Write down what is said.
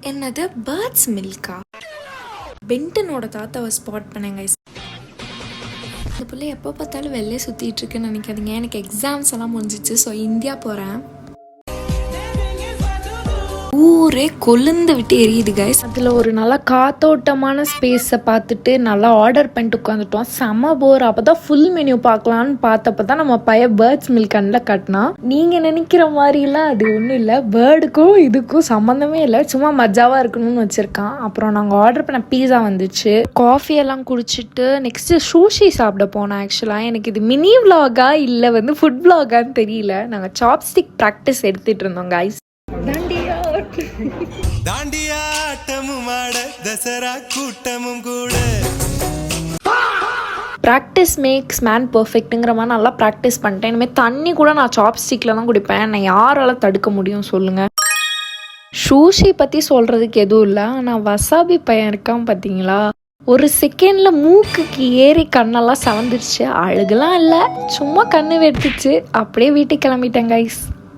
என்னது பேர்ட்ஸ் மில்கா? பென்டனோட தாத்தாவை ஸ்பாட் பண்ணேன் கைஸ். இந்த பிள்ளை எப்போ பார்த்தாலும் வெளியே சுற்றிட்டு இருக்குன்னு நினைக்காதீங்க. எனக்கு எக்ஸாம்ஸ் எல்லாம் முடிஞ்சிச்சு. ஸோ இந்தியா போகிறேன். ஊரே கொழுந்து விட்டு எரியுது கைஸ். அதில் ஒரு நல்லா காத்தோட்டமான ஸ்பேஸை பார்த்துட்டு நல்லா ஆர்டர் பண்ணிட்டு உட்காந்துட்டோம். செம போர். அப்போ தான் ஃபுல் மெனு பார்க்கலான்னு பார்த்தப்போ தான் நம்ம பையன் பேர்ட்ஸ் மில்க் கண்ணில் கட்டினா. நீங்கள் நினைக்கிற மாதிரிலாம் அது ஒன்றும் இல்லை. பேர்டுக்கும் இதுக்கும் சம்மந்தமே இல்லை. சும்மா மஜாவாக இருக்கணும்னு வச்சுருக்கான். அப்புறம் நாங்கள் ஆர்டர் பண்ண பீஸா வந்துச்சு. காஃபி எல்லாம் குடிச்சிட்டு நெக்ஸ்ட்டு சூஷி சாப்பிட போனோம். ஆக்சுவலாக எனக்கு இது மினி விலாகா இல்லை ஃபுட் விலாகான்னு தெரியல. நாங்கள் சாப்ஸ்டிக் ப்ராக்டிஸ் எடுத்துகிட்டு இருந்தோம் கைஸ். ப்ராக்டிஸ் மேக்ஸ் மேன் பர்ஃபெக்ட்டுங்கிற மாதிரி நல்லா ப்ராக்டிஸ் பண்ணிட்டேன். இனிமேல் தண்ணி கூட நான் சாப்ஸ்டிக்கில் தான் குடிப்பேன். நான் யாரால் தடுக்க முடியும் சொல்லுங்கள்? சூஷி பற்றி சொல்கிறதுக்கு எதுவும் இல்லை. ஆனால் வசாபி பையன் இருக்கான் பார்த்தீங்களா, ஒரு செகண்டில் மூக்குக்கு ஏறி கண்ணெல்லாம் சவந்துருச்சு. அழுகலாம் இல்லை, சும்மா கண்ணு வெட்டுச்சு. அப்படியே வீட்டுக்கு கிளம்பிட்டேன் கைஸ்.